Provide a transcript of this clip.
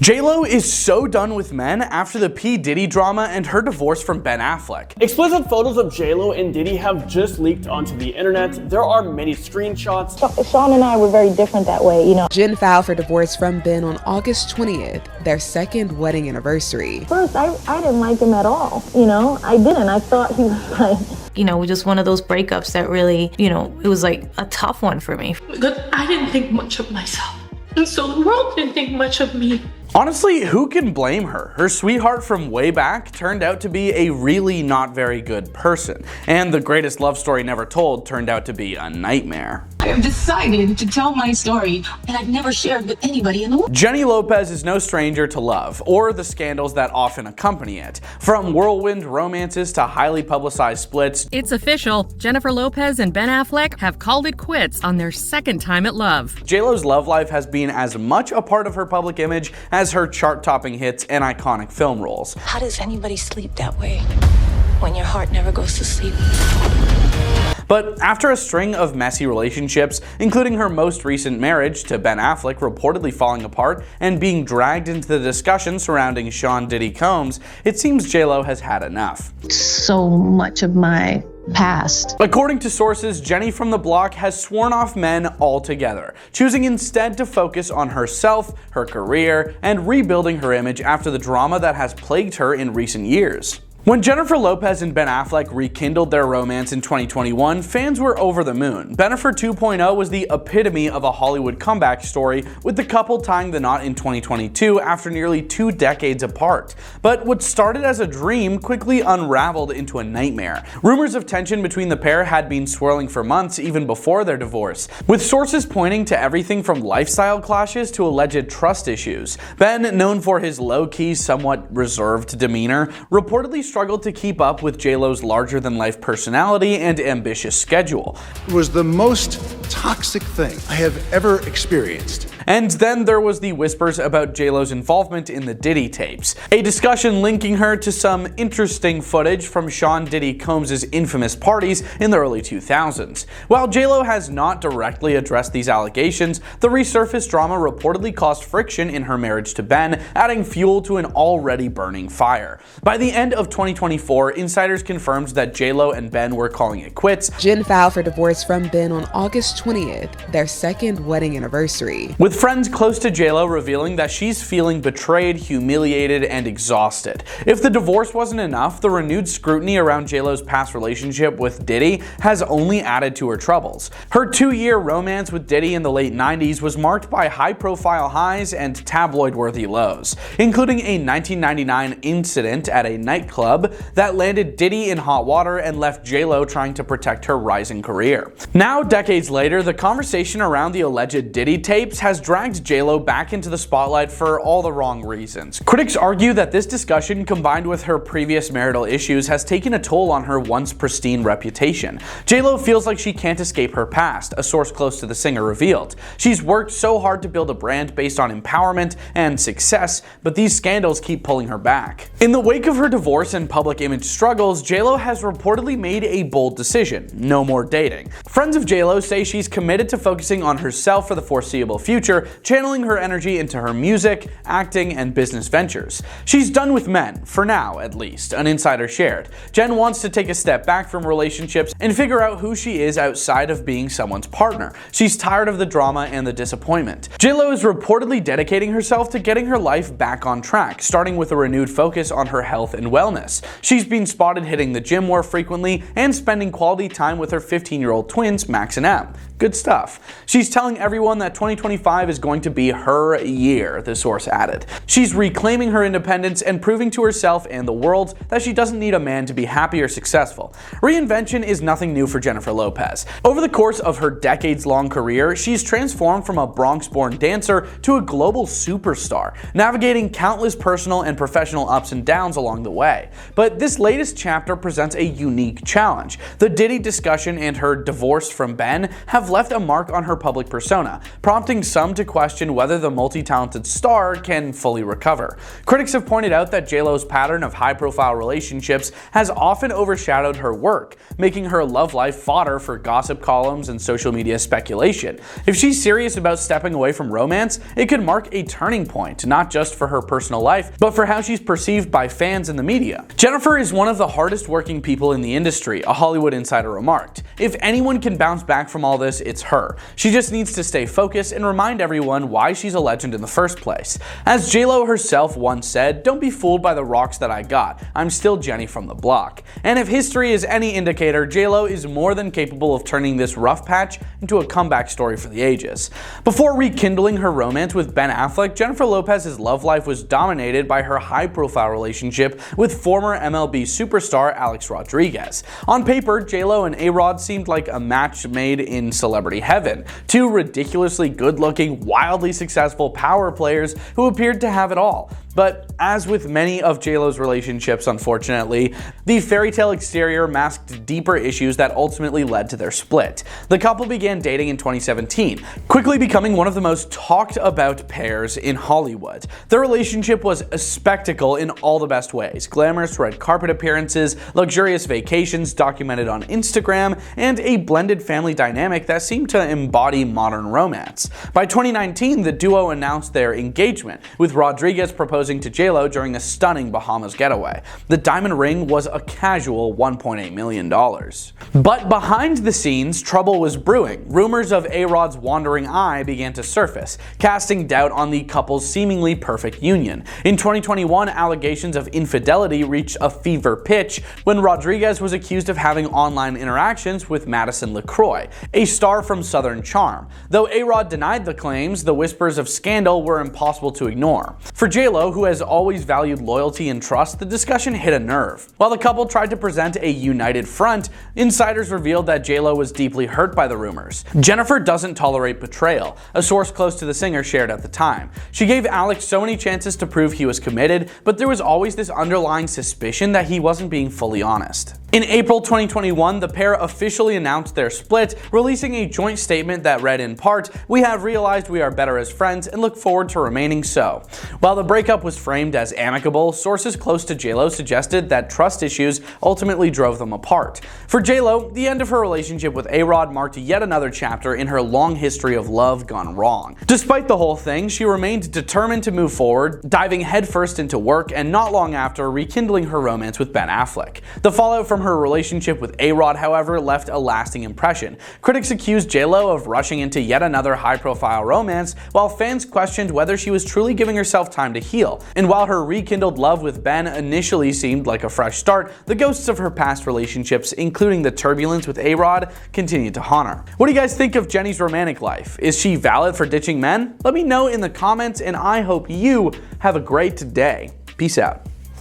J-Lo is so done with men after the P. Diddy drama and her divorce from Ben Affleck. Explicit photos of J-Lo and Diddy have just leaked onto the internet. There are many screenshots. Sean and I were very different that way, Jen filed for divorce from Ben on August 20th, their second wedding anniversary. First, I didn't like him at all, I didn't. I thought he was like... just one of those breakups that really, it was like a tough one for me. Because I didn't think much of myself. And so the world didn't think much of me. Honestly, who can blame her? Her sweetheart from way back turned out to be a really not very good person, and the greatest love story never told turned out to be a nightmare. I have decided to tell my story that I've never shared with anybody in the world. Jenny Lopez is no stranger to love, or the scandals that often accompany it. From whirlwind romances to highly publicized splits, it's official. Jennifer Lopez and Ben Affleck have called it quits on their second time at love. J-Lo's love life has been as much a part of her public image as her chart-topping hits and iconic film roles. How does anybody sleep that way when your heart never goes to sleep? But after a string of messy relationships, including her most recent marriage to Ben Affleck reportedly falling apart and being dragged into the discussion surrounding Sean Diddy Combs, it seems J-Lo has had enough. So much of my past. According to sources, Jenny from the block has sworn off men altogether, choosing instead to focus on herself, her career, and rebuilding her image after the drama that has plagued her in recent years. When Jennifer Lopez and Ben Affleck rekindled their romance in 2021, fans were over the moon. Bennifer 2.0 was the epitome of a Hollywood comeback story, with the couple tying the knot in 2022 after nearly 2 decades apart. But what started as a dream quickly unraveled into a nightmare. Rumors of tension between the pair had been swirling for months even before their divorce, with sources pointing to everything from lifestyle clashes to alleged trust issues. Ben, known for his low-key, somewhat reserved demeanor, reportedly struggled to keep up with J-Lo's larger-than-life personality and ambitious schedule. It was the most toxic thing I have ever experienced. And then there was the whispers about J-Lo's involvement in the Diddy tapes, a discussion linking her to some interesting footage from Sean Diddy Combs' infamous parties in the early 2000s. While J-Lo has not directly addressed these allegations, the resurfaced drama reportedly caused friction in her marriage to Ben, adding fuel to an already burning fire. By the end of 2024, insiders confirmed that J-Lo and Ben were calling it quits. Jen filed for divorce from Ben on August 20th, their second wedding anniversary. With friends close to J-Lo revealing that she's feeling betrayed, humiliated, and exhausted. If the divorce wasn't enough, the renewed scrutiny around J-Lo's past relationship with Diddy has only added to her troubles. Her 2-year romance with Diddy in the late 90s was marked by high-profile highs and tabloid-worthy lows, including a 1999 incident at a nightclub that landed Diddy in hot water and left J-Lo trying to protect her rising career. Now, decades later, the conversation around the alleged Diddy tapes has dragged J-Lo back into the spotlight for all the wrong reasons. Critics argue that this discussion, combined with her previous marital issues, has taken a toll on her once pristine reputation. J-Lo feels like she can't escape her past, a source close to the singer revealed. She's worked so hard to build a brand based on empowerment and success, but these scandals keep pulling her back. In the wake of her divorce and public image struggles, J-Lo has reportedly made a bold decision: no more dating. Friends of J-Lo say she's committed to focusing on herself for the foreseeable future, channeling her energy into her music, acting, and business ventures. She's done with men, for now at least, an insider shared. Jen wants to take a step back from relationships and figure out who she is outside of being someone's partner. She's tired of the drama and the disappointment. J-Lo is reportedly dedicating herself to getting her life back on track, starting with a renewed focus on her health and wellness. She's been spotted hitting the gym more frequently and spending quality time with her 15-year-old twins, Max and Em. Good stuff. She's telling everyone that 2025 is going to be her year, the source added. She's reclaiming her independence and proving to herself and the world that she doesn't need a man to be happy or successful. Reinvention is nothing new for Jennifer Lopez. Over the course of her decades-long career, she's transformed from a Bronx-born dancer to a global superstar, navigating countless personal and professional ups and downs along the way. But this latest chapter presents a unique challenge. The Diddy discussion and her divorce from Ben have have left a mark on her public persona, prompting some to question whether the multi-talented star can fully recover. Critics have pointed out that J-Lo's pattern of high-profile relationships has often overshadowed her work, making her love life fodder for gossip columns and social media speculation. If she's serious about stepping away from romance, it could mark a turning point, not just for her personal life, but for how she's perceived by fans and the media. Jennifer is one of the hardest working people in the industry, a Hollywood insider remarked. If anyone can bounce back from all this, it's her. She just needs to stay focused and remind everyone why she's a legend in the first place. As J-Lo herself once said, "Don't be fooled by the rocks that I got. I'm still Jenny from the block." And if history is any indicator, J-Lo is more than capable of turning this rough patch into a comeback story for the ages. Before rekindling her romance with Ben Affleck, Jennifer Lopez's love life was dominated by her high-profile relationship with former MLB superstar Alex Rodriguez. On paper, J-Lo and A-Rod seemed like a match made in celebrity heaven. Two ridiculously good-looking, wildly successful power players who appeared to have it all. But as with many of J-Lo's relationships, unfortunately, the fairy tale exterior masked deeper issues that ultimately led to their split. The couple began dating in 2017, quickly becoming one of the most talked about pairs in Hollywood. Their relationship was a spectacle in all the best ways: glamorous red carpet appearances, luxurious vacations documented on Instagram, and a blended family dynamic that seemed to embody modern romance. By 2019, the duo announced their engagement, with Rodriguez proposing to J-Lo during a stunning Bahamas getaway. The diamond ring was a casual $1.8 million. But behind the scenes, trouble was brewing. Rumors of A-Rod's wandering eye began to surface, casting doubt on the couple's seemingly perfect union. In 2021, allegations of infidelity reached a fever pitch when Rodriguez was accused of having online interactions with Madison LaCroix, a star from Southern Charm. Though A-Rod denied the claims, the whispers of scandal were impossible to ignore. For J-Lo, who has always valued loyalty and trust, the discussion hit a nerve. While the couple tried to present a united front, insiders revealed that J-Lo was deeply hurt by the rumors. Jennifer doesn't tolerate betrayal, a source close to the singer shared at the time. She gave Alex so many chances to prove he was committed, but there was always this underlying suspicion that he wasn't being fully honest. In April 2021, the pair officially announced their split, releasing a joint statement that read in part, "We have realized we are better as friends and look forward to remaining so." While the breakup was framed as amicable, sources close to J-Lo suggested that trust issues ultimately drove them apart. For J-Lo, the end of her relationship with A-Rod marked yet another chapter in her long history of love gone wrong. Despite the whole thing, she remained determined to move forward, diving headfirst into work and not long after rekindling her romance with Ben Affleck. The fallout from her relationship with A-Rod, however, left a lasting impression. Critics accused J-Lo of rushing into yet another high-profile romance, while fans questioned whether she was truly giving herself time to heal. And while her rekindled love with Ben initially seemed like a fresh start, the ghosts of her past relationships, including the turbulence with A-Rod, continued to haunt her. What do you guys think of Jenny's romantic life? Is she valid for ditching men? Let me know in the comments, and I hope you have a great day. Peace out.